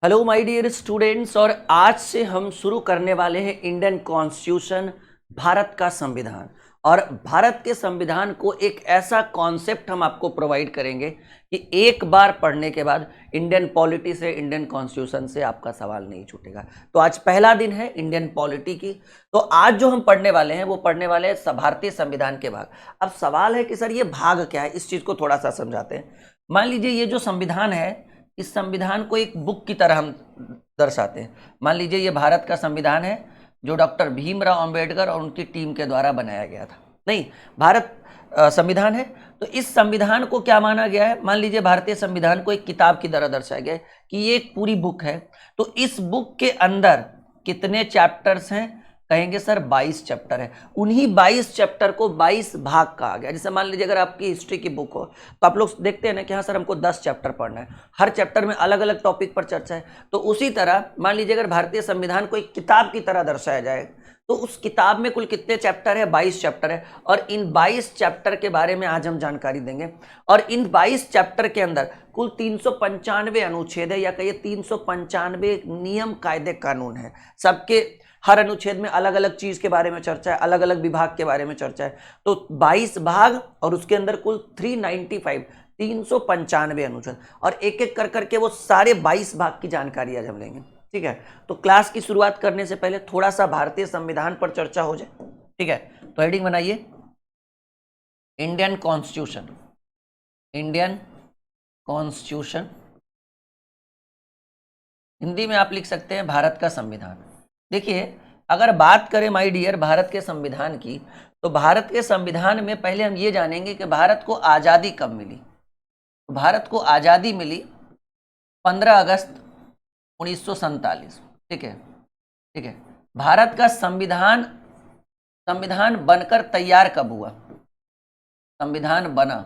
Hello my dear students. और आज से हम शुरू करने वाले हैं इंडियन कॉन्स्टिट्यूशन, भारत का संविधान। और भारत के संविधान को एक ऐसा कॉन्सेप्ट हम आपको प्रोवाइड करेंगे कि एक बार पढ़ने के बाद इंडियन पॉलिटी से, इंडियन कॉन्स्टिट्यूशन से आपका सवाल नहीं छूटेगा। तो आज पहला दिन है इंडियन पॉलिटी की। तो आज जो हम पढ़ने वाले हैं वो पढ़ने वाले हैं भारतीय संविधान के भाग। अब सवाल है कि सर ये भाग क्या है, इस चीज़ को थोड़ा सा समझाते हैं। मान लीजिए ये जो संविधान है, इस संविधान को एक बुक की तरह हम दर्शाते हैं। मान लीजिए ये भारत का संविधान है जो डॉक्टर भीमराव अंबेडकर और उनकी टीम के द्वारा बनाया गया था। नहीं, भारत संविधान है। तो इस संविधान को क्या माना गया है? मान लीजिए भारतीय संविधान को एक किताब की तरह दर्शाया गया है कि ये एक पूरी बुक है। तो इस बुक के अंदर कितने चैप्टर्स हैं? कहेंगे सर 22 चैप्टर है। उन्हीं 22 चैप्टर को 22 भाग कहा गया। जैसे मान लीजिए अगर आपकी हिस्ट्री की बुक हो तो आप लोग देखते हैं ना कि हाँ सर हमको 10 चैप्टर पढ़ना है, हर चैप्टर में अलग अलग टॉपिक पर चर्चा है। तो उसी तरह मान लीजिए अगर भारतीय संविधान को एक किताब की तरह दर्शाया जाए तो उस किताब में कुल कितने चैप्टर है? 22 चैप्टर है। और इन 22 चैप्टर के बारे में आज हम जानकारी देंगे। और इन 22 चैप्टर के अंदर कुल 395 अनुच्छेद है, या कहिए 395 नियम, कायदे, कानून है। सबके हर अनुच्छेद में अलग अलग चीज के बारे में चर्चा है, अलग अलग विभाग के बारे में चर्चा है। तो 22 भाग और उसके अंदर कुल 395 अनुच्छेद, और एक एक कर करके वो सारे 22 भाग की जानकारी आज हम लेंगे। ठीक है, तो क्लास की शुरुआत करने से पहले थोड़ा सा भारतीय संविधान पर चर्चा हो जाए। ठीक है, तो हेडिंग बनाइए Indian constitution. Indian constitution, Hindi में आप लिख सकते हैं भारत का संविधान। देखिए, अगर बात करें माय डियर भारत के संविधान की, तो भारत के संविधान में पहले हम ये जानेंगे कि भारत को आज़ादी कब मिली। तो भारत को आज़ादी मिली 15 अगस्त 1947। ठीक है, ठीक है। भारत का संविधान बनकर तैयार कब हुआ? संविधान बना,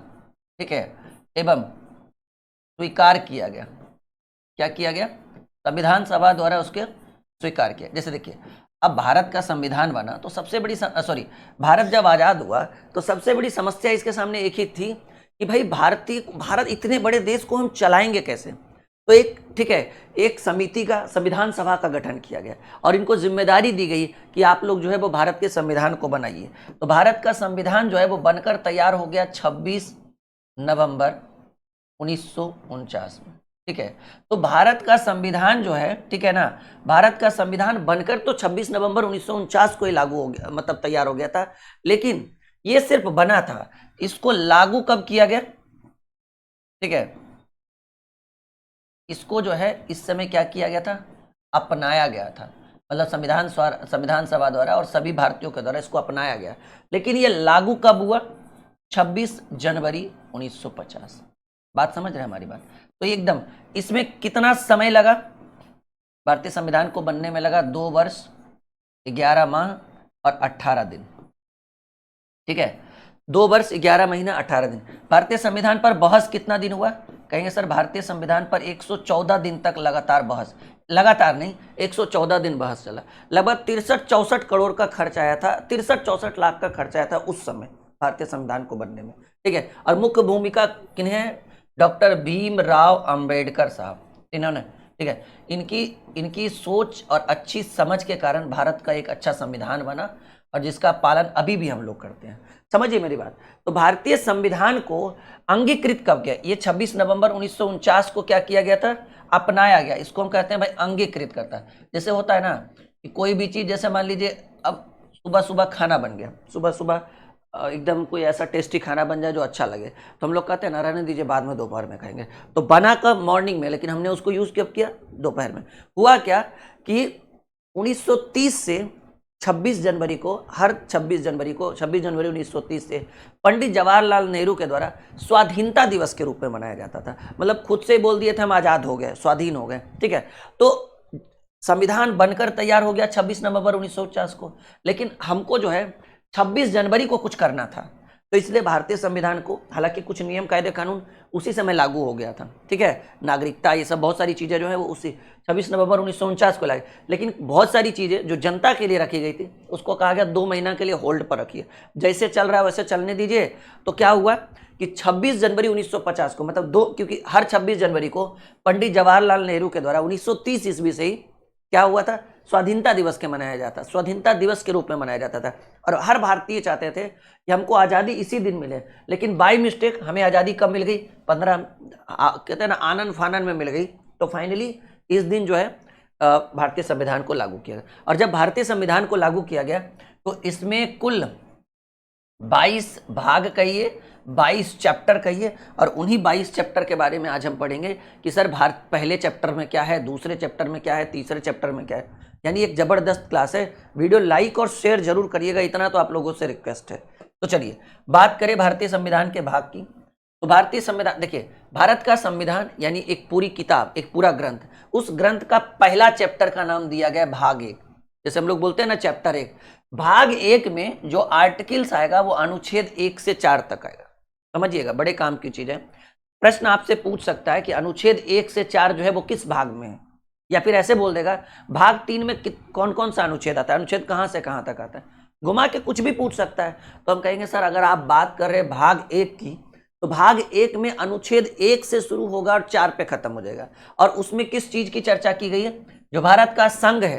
ठीक है, एवं स्वीकार किया गया। क्या किया गया? संविधान सभा द्वारा उसके स्वीकार किया। जैसे देखिए, अब भारत का संविधान बना तो सबसे बड़ी भारत जब आज़ाद हुआ तो सबसे बड़ी समस्या इसके सामने एक ही थी कि भाई भारत इतने बड़े देश को हम चलाएंगे कैसे। तो एक समिति का, संविधान सभा का गठन किया गया और इनको जिम्मेदारी दी गई कि आप लोग जो है वो भारत के संविधान को बनाइए। तो भारत का संविधान जो है वो बनकर तैयार हो गया 26 नवंबर 1949 में। ठीक है, तो भारत का संविधान जो है, ठीक है ना, भारत का संविधान बनकर तो 26 नवंबर 1949 को ही लागू हो गया, मतलब तैयार हो गया था। लेकिन ये सिर्फ बना था, इसको लागू कब किया गया? ठीक है, इसको जो है इस समय क्या किया गया था? अपनाया गया था। मतलब संविधान सभा द्वारा और सभी भारतीयों के द्वारा इसको अपनाया गया। लेकिन ये लागू कब हुआ? 26 जनवरी 1950। बात समझ रहे हैं हमारी बात? तो एकदम इसमें कितना समय लगा? भारतीय संविधान को बनने में लगा 2 वर्ष 11 माह और 18 दिन। ठीक है, 2 वर्ष 11 महीना 18 दिन। भारतीय संविधान पर बहस कितना दिन हुआ? कहेंगे सर भारतीय संविधान पर 114 दिन तक लगातार बहस, लगातार नहीं, 114 दिन बहस चला। लगभग 63-64 करोड़ का खर्च आया था, 63-64 लाख का खर्च आया था उस समय भारतीय संविधान को बनने में। ठीक है, और मुख्य भूमिका किन्हें? डॉक्टर भीमराव अंबेडकर साहब, इन्होंने। ठीक है, इनकी सोच और अच्छी समझ के कारण भारत का एक अच्छा संविधान बना और जिसका पालन अभी भी हम लोग करते हैं। समझिए मेरी बात। तो भारतीय संविधान को अंगीकृत कब किया? ये 26 नवंबर 1949 को क्या किया गया था? अपनाया गया। इसको हम कहते हैं भाई अंगीकृत करता है। जैसे होता है ना कि कोई भी चीज़, जैसे मान लीजिए अब सुबह सुबह खाना बन गया, सुबह सुबह एकदम कोई ऐसा टेस्टी खाना बन जाए जो अच्छा लगे, तो हम लोग कहते हैं ना रहने दीजिए, बाद में दोपहर में खाएंगे। तो बना कब? मॉर्निंग में, लेकिन हमने उसको यूज़ कब किया? दोपहर में। हुआ क्या कि 1930 से 26 जनवरी को, हर 26 जनवरी 1930 से पंडित जवाहरलाल नेहरू के द्वारा स्वाधीनता दिवस के रूप में मनाया जाता था। मतलब खुद से बोल दिए थे हम आज़ाद हो गए, स्वाधीन हो गए। ठीक है, तो संविधान बनकर तैयार हो गया 26 नवंबर 1949 को, लेकिन हमको जो है 26 जनवरी को कुछ करना था। तो इसलिए भारतीय संविधान को, हालांकि कुछ नियम, कायदे, कानून उसी समय लागू हो गया था। ठीक है, नागरिकता, ये सब बहुत सारी चीज़ें जो है वो उसी 26 नवंबर 1949 को लाए। लेकिन बहुत सारी चीज़ें जो जनता के लिए रखी गई थी उसको कहा गया 2 महीना के लिए होल्ड पर रखिए, जैसे चल रहा है वैसे चलने दीजिए। तो क्या हुआ कि 26 जनवरी 1950 को, मतलब क्योंकि हर 26 जनवरी को पंडित जवाहरलाल नेहरू के द्वारा 1930 ईस्वी से ही क्या हुआ था, स्वाधीनता दिवस के मनाया जाता, स्वाधीनता दिवस के रूप में मनाया जाता था। और हर भारतीय चाहते थे कि हमको आज़ादी इसी दिन मिले, लेकिन बाय मिस्टेक हमें आज़ादी कब मिल गई, 15 कहते हैं ना आनन फानन में मिल गई। तो फाइनली इस दिन जो है भारतीय संविधान को लागू किया गया। और जब भारतीय संविधान को लागू किया गया तो इसमें कुल 22 भाग कहिए, 22 चैप्टर कहिए, और उन्हीं 22 चैप्टर के बारे में आज हम पढ़ेंगे कि सर भारत पहले चैप्टर में क्या है, दूसरे चैप्टर में क्या है, तीसरे चैप्टर में क्या है। यानी एक जबरदस्त क्लास है। वीडियो लाइक और शेयर जरूर करिएगा, इतना तो आप लोगों से रिक्वेस्ट है। तो चलिए बात करें भारतीय संविधान के भाग की। तो भारतीय संविधान देखिए, भारत का संविधान यानी एक पूरी किताब, एक पूरा ग्रंथ, उस ग्रंथ का पहला चैप्टर का नाम दिया गया भाग 1। जैसे हम लोग बोलते हैं ना चैप्टर 1, भाग 1 में जो आर्टिकल्स आएगा वो अनुच्छेद 1 से 4 तक आएगा। समझिएगा, बड़े काम की चीज है। प्रश्न आपसे पूछ सकता है कि अनुच्छेद 1 से 4 जो है वो किस भाग में है, या फिर ऐसे बोल देगा भाग 3 में कौन कौन सा अनुच्छेद आता है, अनुच्छेद कहां से कहां तक आता है, घुमा के कुछ भी पूछ सकता है। तो हम कहेंगे सर अगर आप बात कर रहे हैं भाग 1 की, तो भाग 1 में अनुच्छेद 1 से शुरू होगा और 4 पे खत्म हो जाएगा। और उसमें किस चीज की चर्चा की गई है, जो भारत का संघ है,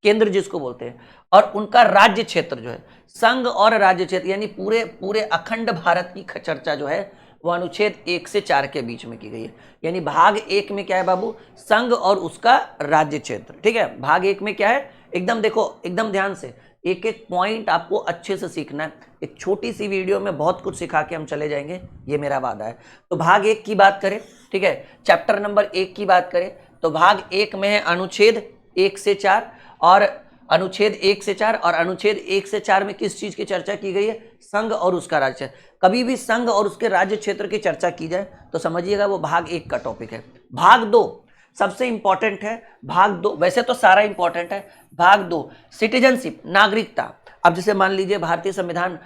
केंद्र जिसको बोलते हैं, और उनका राज्य क्षेत्र जो है, संघ और राज्य क्षेत्र यानी पूरे अखंड भारत की चर्चा जो है वो अनुच्छेद 1 से 4 के बीच में की गई है। यानी भाग 1 में क्या है बाबू, संघ और उसका राज्य क्षेत्र। ठीक है, भाग 1 में क्या है, एकदम देखो, एकदम ध्यान से एक एक पॉइंट आपको अच्छे से सीखना है। एक छोटी सी वीडियो में बहुत कुछ सिखा के हम चले जाएंगे, ये मेरा वादा है। तो भाग 1 की बात करें, ठीक है, चैप्टर नंबर 1 की बात करें, तो भाग 1 में है अनुच्छेद 1 से 4, और अनुच्छेद 1 से 4 और अनुच्छेद 1 से 4 में किस चीज की चर्चा की गई है, संघ और उसका राज्य क्षेत्र। कभी भी संघ और उसके राज्य क्षेत्र की चर्चा की जाए तो समझिएगा वो भाग 1 का टॉपिक है। भाग 2 सबसे इंपॉर्टेंट है। भाग 2 वैसे तो सारा इंपॉर्टेंट है। भाग 2 सिटीजनशिप, नागरिकता। अब जैसे मान लीजिए भारतीय संविधान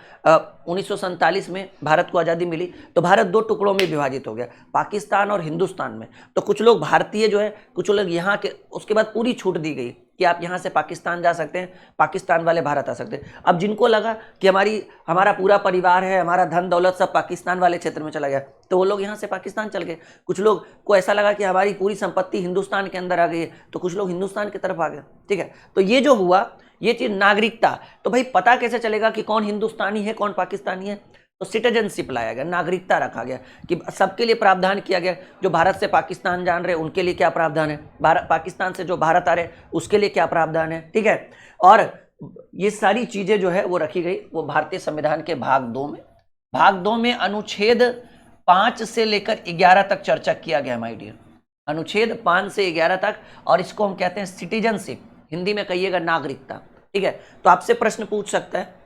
1947 में भारत को आज़ादी मिली, तो भारत 2 टुकड़ों में विभाजित हो गया, पाकिस्तान और हिंदुस्तान में। तो कुछ लोग भारतीय जो है, कुछ लोग यहाँ के, उसके बाद पूरी छूट दी गई कि आप यहाँ से पाकिस्तान जा सकते हैं, पाकिस्तान वाले भारत आ सकते हैं। अब जिनको लगा कि हमारा पूरा परिवार है, हमारा धन दौलत सब पाकिस्तान वाले क्षेत्र में चला गया, तो वो लोग यहाँ से पाकिस्तान चल गए। कुछ लोग को ऐसा लगा कि हमारी पूरी संपत्ति हिंदुस्तान के अंदर आ गई है, तो कुछ लोग हिंदुस्तान की तरफ आ गए। ठीक है, तो ये जो हुआ, ये चीज नागरिकता। तो भाई पता कैसे चलेगा कि कौन हिंदुस्तानी है कौन पाकिस्तानी है, तो सिटीजनशिप लाया गया, नागरिकता रखा गया कि सबके लिए प्रावधान किया गया। जो भारत से पाकिस्तान जान रहे उनके लिए क्या प्रावधान है, पाकिस्तान से जो भारत आ रहे उसके लिए क्या प्रावधान है। ठीक है, और ये सारी चीजें जो है वो रखी गई वो भारतीय संविधान के भाग 2 में। भाग 2 में अनुच्छेद 5 से लेकर 11 तक चर्चा किया गया माय डियर, अनुच्छेद 5 से 11 तक, और इसको हम कहते हैं सिटीजनशिप, हिंदी में कहिएगा नागरिकता। ठीक है, तो आपसे प्रश्न पूछ सकता है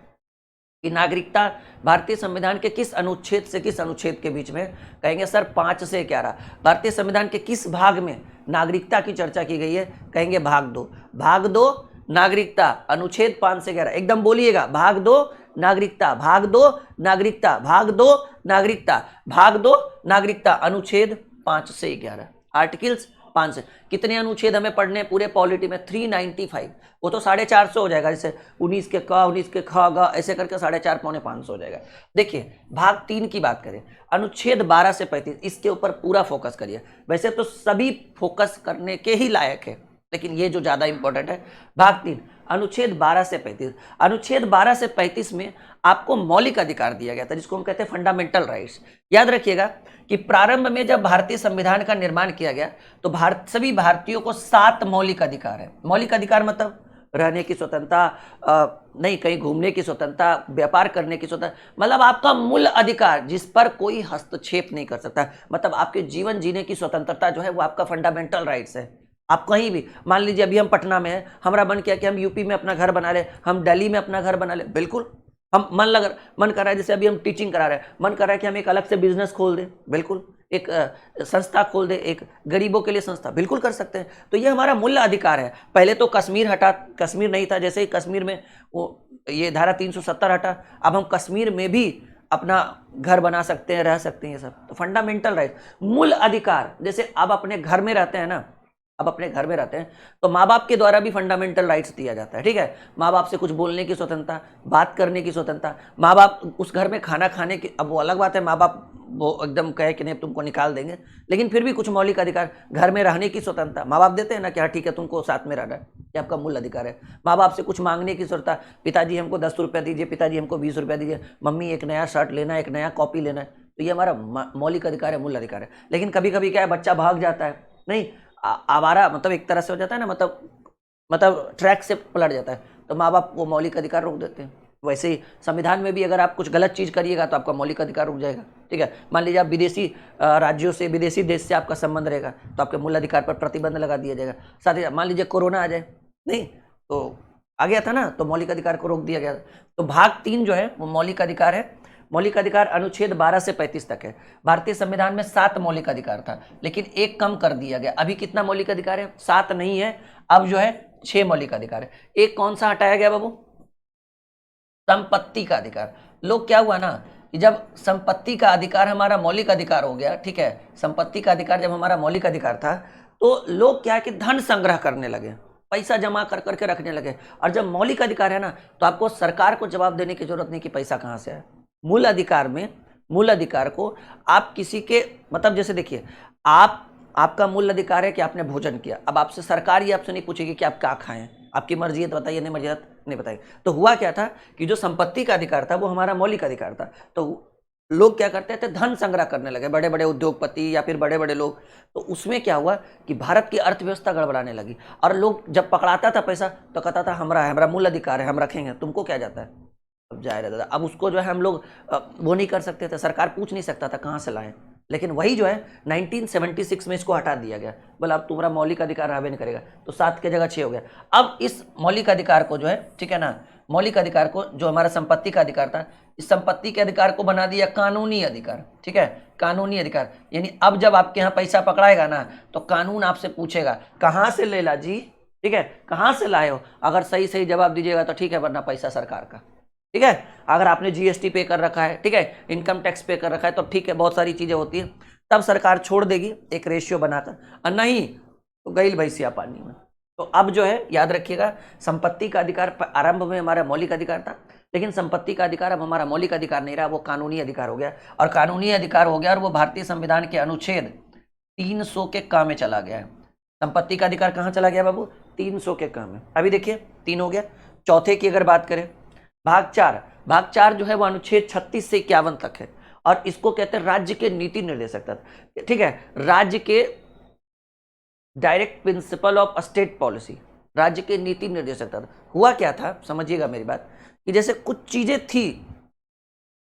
कि नागरिकता भारतीय संविधान के किस अनुच्छेद से किस अनुच्छेद के बीच में, कहेंगे सर 5 से 11। भारतीय संविधान के किस भाग में नागरिकता की चर्चा की गई है, कहेंगे भाग 2। भाग 2 नागरिकता, अनुच्छेद 5 से 11, एकदम बोलिएगा, भाग 2 नागरिकता, भाग 2 नागरिकता, भाग 2 नागरिकता, भाग 2 नागरिकता, अनुच्छेद 5 से 11, आर्टिकल्स 5 से। कितने अनुच्छेद हमें पढ़ने पूरे पॉलिटी में, 395। वो तो 450 हो जाएगा, जैसे 19 के क, 19 के ख, ग, ऐसे करके 450 पौने 500 हो जाएगा। देखिए भाग 3 की बात करें, अनुच्छेद 12 से 35, इसके ऊपर पूरा फोकस करिए। वैसे तो सभी फोकस करने के ही लायक है, लेकिन ये जो ज्यादा इंपॉर्टेंट है, भाग 3 अनुच्छेद 12 से 35। अनुच्छेद 12 से 35 में आपको मौलिक अधिकार दिया गया था, जिसको हम कहते हैं फंडामेंटल राइट्स। याद रखिएगा कि प्रारंभ में जब भारतीय संविधान का निर्माण किया गया तो सभी भारतीयों को 7 मौलिक अधिकार है। मौलिक अधिकार मतलब रहने की स्वतंत्रता, नहीं कहीं घूमने की स्वतंत्रता, व्यापार करने की स्वतंत्रता, मतलब आपका मूल अधिकार जिस पर कोई हस्तक्षेप नहीं कर सकता, मतलब आपके जीवन जीने की स्वतंत्रता जो है वो आपका फंडामेंटल राइट्स है। आप कहीं भी, मान लीजिए अभी हम पटना में हैं, हमारा मन किया कि हम यूपी में अपना घर बना ले, हम दिल्ली में अपना घर बना ले, बिल्कुल। हम मन कर रहा है, जैसे अभी हम टीचिंग करा रहे हैं, मन कर रहा है कि हम एक अलग से बिजनेस खोल दें, बिल्कुल। एक संस्था खोल दे, एक गरीबों के लिए संस्था, बिल्कुल कर सकते हैं। तो ये हमारा मूल अधिकार है। पहले तो कश्मीर नहीं था, जैसे ही कश्मीर में वो ये धारा 370 हटा, अब हम कश्मीर में भी अपना घर बना सकते हैं, रह सकते हैं, ये सब तो फंडामेंटल राइट, मूल अधिकार। जैसे अब अपने घर में रहते हैं ना, अब अपने घर में रहते हैं तो माँ बाप के द्वारा भी फंडामेंटल राइट्स दिया जाता है। ठीक है, माँ बाप से कुछ बोलने की स्वतंत्रता, बात करने की स्वतंत्रता, माँ बाप उस घर में खाना खाने की, अब वो अलग बात है, माँ बाप वो एकदम कहे कि नहीं तुमको निकाल देंगे, लेकिन फिर भी कुछ मौलिक अधिकार, घर में रहने की स्वतंत्रता, माँ बाप देते हैं ना कि हाँ ठीक है तुमको साथ में रहना है, ये आपका मूल अधिकार है। माँ बाप से कुछ मांगने की स्वतंत्रता, पिताजी हमको 10 रुपया दीजिए, पिताजी हमको 20 रुपया दीजिए, मम्मी एक नया शर्ट लेना है, एक नया कॉपी लेना है, तो ये हमारा मौलिक अधिकार है, मूल अधिकार है। लेकिन कभी कभी क्या है, बच्चा भाग जाता है, नहीं आवारा मतलब एक तरह से हो जाता है ना, मतलब ट्रैक से पलट जाता है, तो माँ बाप वो मौलिक अधिकार रोक देते हैं। वैसे ही संविधान में भी अगर आप कुछ गलत चीज़ करिएगा तो आपका मौलिक अधिकार रुक जाएगा। ठीक है, मान लीजिए आप विदेशी राज्यों से, विदेशी देश से आपका संबंध रहेगा तो आपके मूल अधिकार पर प्रतिबंध लगा दिया जाएगा। साथ ही मान लीजिए कोरोना आ जाए, नहीं तो आ गया था ना, तो मौलिक अधिकार को रोक दिया गया। तो भाग 3 जो है वो मौलिक अधिकार है। मौलिक अधिकार अनुच्छेद 12 से 35 तक है। भारतीय संविधान में 7 मौलिक अधिकार था, लेकिन एक कम कर दिया गया। अभी कितना मौलिक अधिकार है? 7 नहीं है, अब जो है 6 मौलिक अधिकार है। एक कौन सा हटाया गया बाबू? संपत्ति का अधिकार। लोग क्या हुआ ना कि जब संपत्ति का अधिकार हमारा मौलिक अधिकार हो गया, ठीक है, संपत्ति का अधिकार जब हमारा मौलिक अधिकार था, तो लोग क्या कि धन संग्रह करने लगे, पैसा जमा कर करके रखने लगे। और जब मौलिक अधिकार है ना, तो आपको सरकार को जवाब देने की जरूरत नहीं कि पैसा कहाँ से है। मूल अधिकार में, मूल अधिकार को आप किसी के मतलब जैसे देखिए, आपका मूल अधिकार है कि आपने भोजन किया, अब आपसे सरकार ये आपसे नहीं पूछेगी कि आप क्या खाएं, आपकी मर्जी है तो बताइए, नहीं मर्जी है नहीं बताइए। तो हुआ क्या था कि जो संपत्ति का अधिकार था वो हमारा मौलिक अधिकार था, तो लोग क्या करते थे, धन संग्रह करने लगे, बड़े बड़े उद्योगपति या फिर बड़े बड़े लोग। तो उसमें क्या हुआ कि भारत की अर्थव्यवस्था गड़बड़ाने लगी, और लोग जब पकड़ाता था पैसा तो कहता था हमारा है, हमारा मूल अधिकार है, हम रखेंगे, तुमको क्या जाता है। अब जाए रहता था, अब उसको जो है हम लोग वो नहीं कर सकते थे, सरकार पूछ नहीं सकता था कहाँ से लाएं। लेकिन वही जो है 1976 में इसको हटा दिया गया, बोला अब तुम्हारा मौलिक अधिकार रहा नहीं करेगा, तो 7 के जगह 6 हो गया। अब इस मौलिक अधिकार को जो है, ठीक है ना, मौलिक अधिकार को जो हमारा संपत्ति का अधिकार था, इस संपत्ति के अधिकार को बना दिया कानूनी अधिकार। ठीक है, कानूनी अधिकार, यानी अब जब आपके यहाँ पैसा पकड़ाएगा ना, तो कानून आपसे पूछेगा कहाँ से ले ला जी, ठीक है, कहाँ से लाए हो। अगर सही सही जवाब दीजिएगा तो ठीक है, वरना पैसा सरकार का। ठीक है, अगर आपने जीएसटी पे कर रखा है, ठीक है, इनकम टैक्स पे कर रखा है, तो ठीक है, बहुत सारी चीजें होती हैं, तब सरकार छोड़ देगी एक रेशियो बनाकर, और नहीं तो गई भैंसिया पानी में। तो अब जो है याद रखिएगा, संपत्ति का अधिकार आरंभ में हमारा मौलिक अधिकार था, लेकिन संपत्ति का अधिकार अब हमारा मौलिक अधिकार नहीं रहा, वो कानूनी अधिकार हो गया। और कानूनी अधिकार हो गया और वो भारतीय संविधान के अनुच्छेद 300 के क में चला गया है। संपत्ति का अधिकार कहाँ चला गया बाबू? 300 के क में। अभी देखिए 3 हो गया। चौथे की अगर बात करें, भाग 4 जो है वो अनुच्छेद 36 से 51 तक है, और इसको कहते हैं राज्य के नीति निर्देशक तत्व। ठीक है, राज्य के direct principle of state policy, राज्य के नीति निर्देशक तत्व। हुआ क्या था, समझिएगा मेरी बात, कि जैसे कुछ चीजें थी,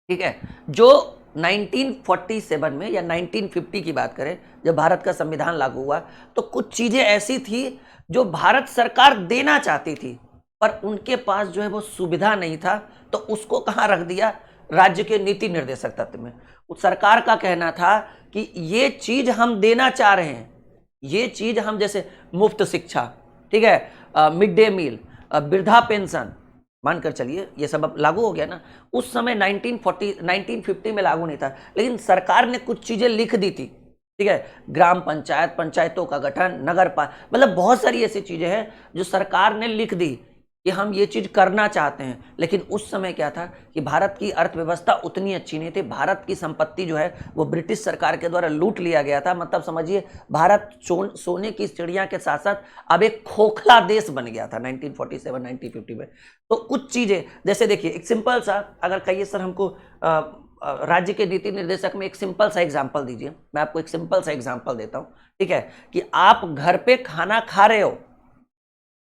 ठीक है, जो 1947 में या 1950 की बात करें, जब भारत का संविधान लागू हुआ, तो कुछ चीजें ऐसी थी जो भारत सरकार देना चाहती थी, पर उनके पास जो है वो सुविधा नहीं था, तो उसको कहाँ रख दिया? राज्य के नीति निर्देशक तत्व में। उस सरकार का कहना था कि ये चीज हम देना चाह रहे हैं, ये चीज हम, जैसे मुफ्त शिक्षा, ठीक है, मिड डे मील, वृद्धा पेंशन, मानकर चलिए ये सब अब लागू हो गया ना। उस समय 1950 में लागू नहीं था, लेकिन सरकार ने कुछ चीजें लिख दी थी, ठीक है, ग्राम पंचायत, पंचायतों का गठन, नगर मतलब बहुत सारी ऐसी चीजें हैं जो सरकार ने लिख दी कि हम ये चीज करना चाहते हैं। लेकिन उस समय क्या था कि भारत की अर्थव्यवस्था उतनी अच्छी नहीं थी, भारत की संपत्ति जो है वो ब्रिटिश सरकार के द्वारा लूट लिया गया था। मतलब समझिए, भारत सोने की चिड़िया के साथ साथ अब एक खोखला देश बन गया था 1947 1950 में। तो कुछ चीजें जैसे देखिए, एक सिंपल सा, अगर कहिए सर हमको राज्य के नीति निर्देशक में एक सिंपल सा एग्जाम्पल दीजिए, मैं आपको एक सिंपल सा एग्जाम्पल देता हूँ। ठीक है, कि आप घर पे खाना खा रहे हो,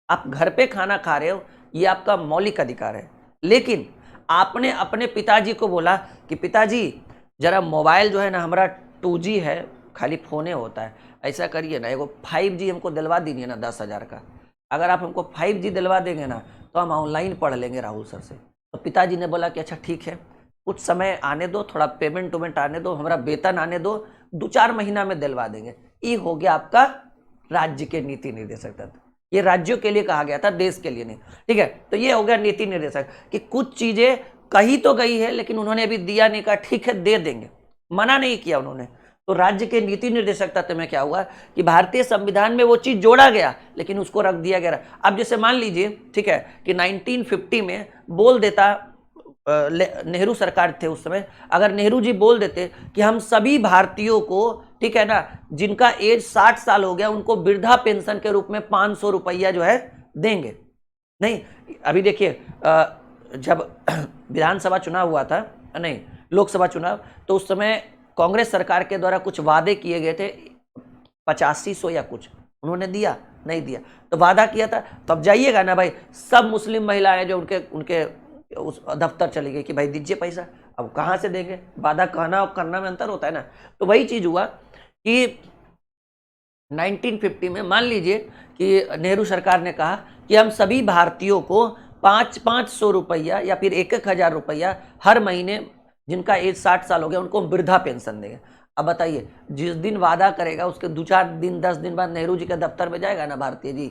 आप घर पे खाना खा रहे हो, ये आपका मौलिक अधिकार है, लेकिन आपने अपने पिताजी को बोला कि पिताजी जरा मोबाइल जो है ना, हमारा 2G है, खाली फोने होता है, ऐसा करिए ना, एगो 5G हमको दिलवा दीजिए ना 10,000 का। अगर आप हमको 5G दिलवा देंगे ना तो हम ऑनलाइन पढ़ लेंगे राहुल सर से। तो पिताजी ने बोला कि अच्छा ठीक है, कुछ समय आने दो, थोड़ा पेमेंट आने दो, हमारा वेतन आने दो, 2-4 महीना में दिलवा देंगे। ये हो गया आपका राज्य के नीति निर्देशक तत्व। ये राज्यों के लिए कहा गया था, देश के लिए नहीं। ठीक है, तो ये हो गया नीति निर्देशक कि कुछ चीजें कही तो गई है, लेकिन उन्होंने अभी दिया नहीं, कहा ठीक है दे देंगे, मना नहीं किया उन्होंने। तो राज्य के नीति निर्देशक तत्व में क्या हुआ कि भारतीय संविधान में वो चीज जोड़ा गया, लेकिन उसको रख दिया गया। अब जैसे मान लीजिए, ठीक है, कि 1950 में बोल देता नेहरू सरकार थे उस समय, अगर नेहरू जी बोल देते कि हम सभी भारतीयों को, ठीक है ना, जिनका एज 60 साल हो गया उनको वृद्धा पेंशन के रूप में 500 रुपया जो है देंगे। नहीं, अभी देखिए जब विधानसभा चुनाव हुआ था, नहीं लोकसभा चुनाव, तो उस समय कांग्रेस सरकार के द्वारा कुछ वादे किए गए थे, 8500 या कुछ, उन्होंने दिया नहीं दिया, तो वादा किया था। तो अब जाइएगा ना भाई, सब मुस्लिम महिलाएं जो उनके उनके उस दफ्तर चली गई कि भाई दीजिए पैसा, अब कहाँ से देंगे, वादा कहना और करना में अंतर होता है ना। तो वही चीज हुआ कि 1950 में मान लीजिए कि नेहरू सरकार ने कहा कि हम सभी भारतीयों को 500 रुपया या फिर 1,000 रुपया हर महीने, जिनका एज 60 साल हो गया उनको वृद्धा पेंशन देंगे। अब बताइए, जिस दिन वादा करेगा उसके 2-4 दिन 10 दिन बाद नेहरू जी के दफ्तर में जाएगा ना भारतीय जी,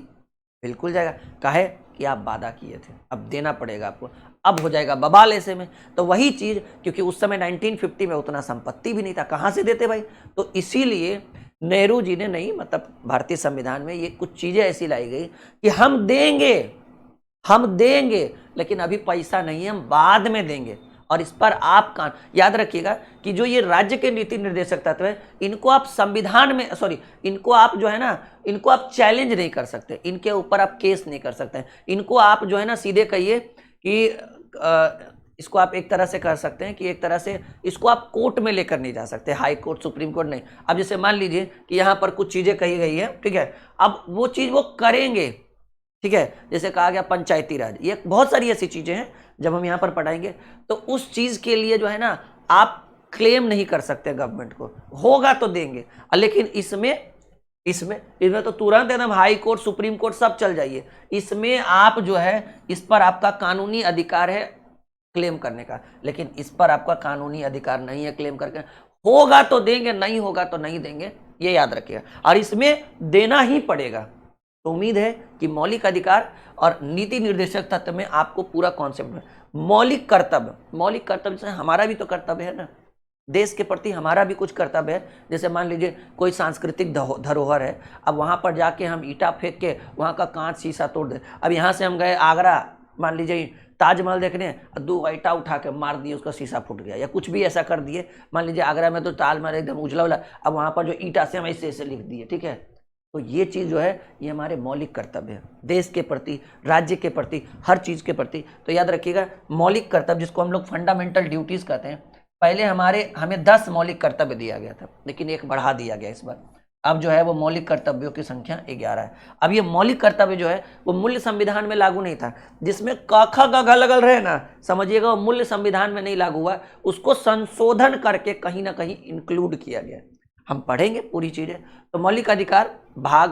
बिल्कुल जाएगा। काहे कि आप वादा किए थे, अब देना पड़ेगा आपको, अब हो जाएगा बवाल ऐसे में। तो वही चीज, क्योंकि उस समय 1950 में उतना संपत्ति भी नहीं था, कहाँ से देते भाई, तो इसीलिए नेहरू जी ने, नहीं मतलब भारतीय संविधान में ये कुछ चीजें ऐसी लाई गई कि हम देंगे लेकिन अभी पैसा नहीं है, हम बाद में देंगे। और इस पर आप याद रखिएगा कि जो ये राज्य के नीति निर्देशक तत्व है, इनको आप संविधान में, सॉरी, इनको आप जो है ना, इनको आप चैलेंज नहीं कर सकते, इनके ऊपर आप केस नहीं कर सकते, इनको आप जो है ना सीधे कहिए कि इसको आप एक तरह से कर सकते हैं कि एक तरह से इसको आप कोर्ट में लेकर नहीं जा सकते, हाई कोर्ट, सुप्रीम कोर्ट नहीं। अब जैसे मान लीजिए कि यहाँ पर कुछ चीजें कही गई है, ठीक है, अब वो चीज वो करेंगे, ठीक है, जैसे कहा गया पंचायती राज, ये बहुत सारी ऐसी चीजें हैं जब हम यहाँ पर पढ़ाएंगे, तो उस चीज के लिए जो है ना आप क्लेम नहीं कर सकते गवर्नमेंट को, होगा तो देंगे। लेकिन इसमें तो तुरंत एकदम हाई कोर्ट, सुप्रीम कोर्ट सब चल जाइए, इसमें आप जो है, इस पर आपका कानूनी अधिकार है क्लेम करने का, लेकिन इस पर आपका कानूनी अधिकार नहीं है क्लेम करके, होगा तो देंगे, नहीं होगा तो नहीं देंगे, ये याद रखिएगा। और इसमें देना ही पड़ेगा। तो उम्मीद है कि मौलिक अधिकार और नीति निर्देशक तत्व में आपको पूरा कॉन्सेप्ट में मौलिक कर्तव्य से हमारा भी तो कर्तव्य है ना, देश के प्रति हमारा भी कुछ कर्तव्य है। जैसे मान लीजिए कोई सांस्कृतिक धरोहर है, अब वहां पर जाके हम ईटा फेंक के वहां का कांच शीशा तोड़ दे, अब यहाँ से हम गए आगरा, मान लीजिए ताजमहल देखने, 2 ईटा उठा के मार दिए, उसका शीशा फूट गया, या कुछ भी ऐसा कर दिए, मान लीजिए आगरा में तो ताजमहल एकदम उजला उजला, अब वहां पर जो ईटा से हम ऐसे ऐसे लिख दिए, ठीक है, तो ये चीज़ जो है ये हमारे मौलिक कर्तव्य है, देश के प्रति, राज्य के प्रति, हर चीज़ के प्रति। तो याद रखिएगा मौलिक कर्तव्य, जिसको हम लोग फंडामेंटल ड्यूटीज़ कहते हैं, पहले हमें 10 मौलिक कर्तव्य दिया गया था, लेकिन एक बढ़ा दिया गया इस बार, अब जो है वो मौलिक कर्तव्यों की संख्या 11 है। अब ये मौलिक कर्तव्य जो है वो मूल्य संविधान में लागू नहीं था, जिसमें क ख ग घ लगल रहे ना, समझिएगा वो मूल्य संविधान में नहीं लागू हुआ, उसको संशोधन करके कहीं ना कहीं इंक्लूड किया गया। हम पढ़ेंगे पूरी चीजें। तो मौलिक अधिकार भाग,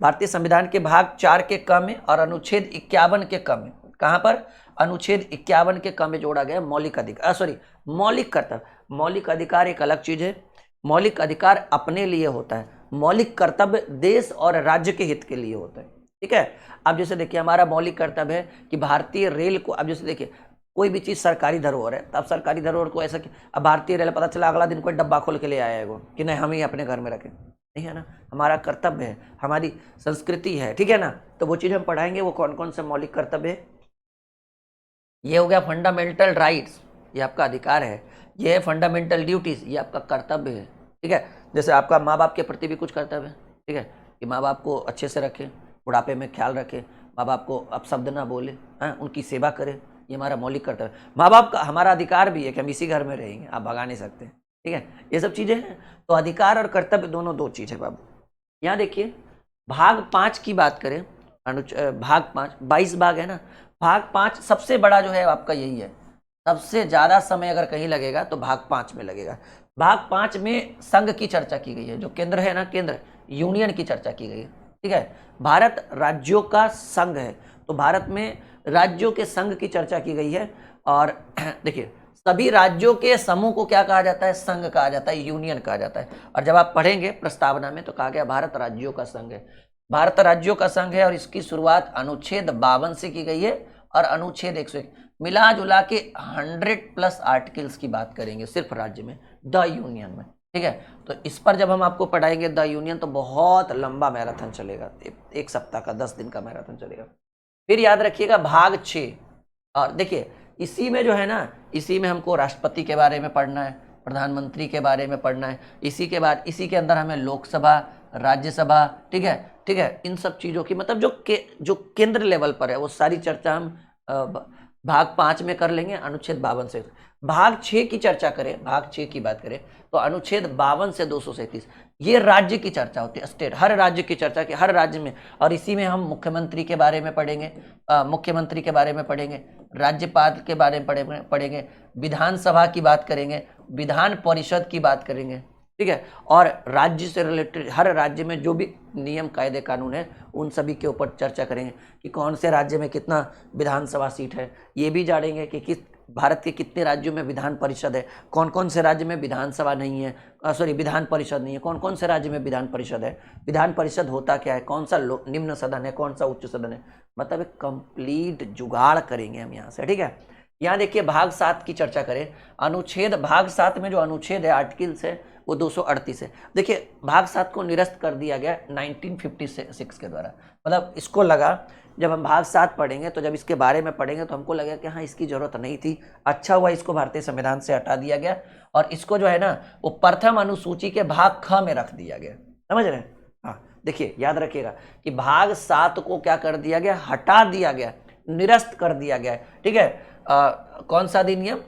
भारतीय संविधान के भाग 4 के क में और अनुच्छेद 51 के क में, कहाँ पर, अनुच्छेद 51 के क में जोड़ा गया मौलिक अधिकार, मौलिक कर्तव्य। मौलिक अधिकार एक अलग चीज है, मौलिक अधिकार अपने लिए होता है, मौलिक कर्तव्य देश और राज्य के हित के लिए होता है, ठीक है। अब जैसे देखिए हमारा मौलिक कर्तव्य है कि भारतीय रेल को, अब जैसे देखिए कोई भी चीज सरकारी धरोहर है, तब सरकारी धरोहर को ऐसा कि अब भारतीय रेल, पता चला अगला दिन कोई डब्बा खोल के ले आया है वो कि नहीं हम ही अपने घर में रखें, नहीं है ना, हमारा कर्तव्य है, हमारी संस्कृति है, ठीक है ना। तो वो चीज हम पढ़ाएंगे, वो कौन कौन से मौलिक कर्तव्य है। ये हो गया फंडामेंटल राइट्स, ये आपका अधिकार है, ये है फंडामेंटल ड्यूटीज, ये आपका कर्तव्य है, ठीक है। जैसे आपका माँ बाप के प्रति भी कुछ कर्तव्य है, ठीक है, कि माँ बाप को अच्छे से रखें, बुढ़ापे में ख्याल रखें, माँ बाप को अपशब्द ना बोले, हाँ, उनकी सेवा करें, ये हमारा मौलिक कर्तव्य। माँ बाप का हमारा अधिकार भी है कि हम इसी घर में रहेंगे, आप भगा नहीं सकते, ठीक है, ये सब चीजें हैं। तो अधिकार और कर्तव्य दोनों 2 चीज है बाबू। यहाँ देखिए भाग 5 की बात करें, भाग 5 22 भाग है ना, भाग 5 सबसे बड़ा जो है आपका यही है, सबसे ज्यादा समय अगर कहीं लगेगा तो भाग 5 में लगेगा। भाग 5 में संघ की चर्चा की गई है, जो केंद्र है ना, केंद्र यूनियन की चर्चा की गई है, ठीक है। भारत राज्यों का संघ है, तो भारत में राज्यों के संघ की चर्चा की गई है। और देखिए सभी राज्यों के समूह को क्या कहा जाता है, संघ कहा जाता है, यूनियन कहा जाता है। और जब आप पढ़ेंगे प्रस्तावना में तो कहा गया भारत राज्यों का संघ है, भारत राज्यों का संघ है, और इसकी शुरुआत अनुच्छेद 52 से की गई है और अनुच्छेद 101, मिला जुला के 100+ आर्टिकल्स की बात करेंगे सिर्फ राज्य में, द यूनियन में, ठीक है। तो इस पर जब हम आपको पढ़ाएंगे द यूनियन, तो बहुत लंबा मैराथन चलेगा, 1 सप्ताह का, 10 दिन का मैराथन चलेगा। फिर याद रखिएगा भाग 6, और देखिए इसी में जो है ना, इसी में हमको राष्ट्रपति के बारे में पढ़ना है, प्रधानमंत्री के बारे में पढ़ना है, इसी के बाद इसी के अंदर हमें लोकसभा, राज्यसभा, ठीक है, ठीक है, इन सब चीज़ों की मतलब जो केंद्र लेवल पर है वो सारी चर्चा हम भाग 5 में कर लेंगे, अनुच्छेद 52 से। भाग 6 की चर्चा करें, भाग 6 की बात करें तो अनुच्छेद 52 से 237 ये राज्य की चर्चा होती है, स्टेट, हर राज्य की चर्चा की, हर राज्य में। और इसी में हम मुख्यमंत्री के बारे में पढ़ेंगे, मुख्यमंत्री के बारे में पढ़ेंगे, राज्यपाल के बारे में पढ़ेंगे, विधानसभा की बात करेंगे, विधान परिषद की बात करेंगे, ठीक है, और राज्य से रिलेटेड हर राज्य में जो भी नियम कायदे कानून है उन सभी के ऊपर चर्चा करेंगे कि कौन से राज्य में कितना विधानसभा सीट है, ये भी जानेंगे कि किस भारत के कितने राज्यों में विधान परिषद है, कौन कौन से राज्य में विधानसभा नहीं है, सॉरी विधान परिषद नहीं है, कौन कौन से राज्य में विधान परिषद है, विधान परिषद होता क्या है, कौन सा निम्न सदन है, कौन सा उच्च सदन है, मतलब एक कंप्लीट जुगाड़ करेंगे हम यहाँ से, ठीक है। यहाँ देखिए भाग 7 की चर्चा करें, अनुच्छेद भाग 7 में जो अनुच्छेद है, आर्टिकल्स है वो 238 है। देखिए भाग 7 को निरस्त कर दिया गया 1956 के द्वारा, मतलब इसको लगा जब हम भाग 7 पढ़ेंगे तो जब इसके बारे में पढ़ेंगे तो हमको लगा कि हाँ इसकी जरूरत नहीं थी, अच्छा हुआ इसको भारतीय संविधान से हटा दिया गया और इसको जो है ना वो प्रथम अनुसूची के भाग ख में रख दिया गया, समझ रहे हैं। हाँ देखिए याद रखिएगा कि भाग 7 को क्या कर दिया गया, हटा दिया गया, निरस्त कर दिया गया, ठीक है। कौन सा अधिनियम,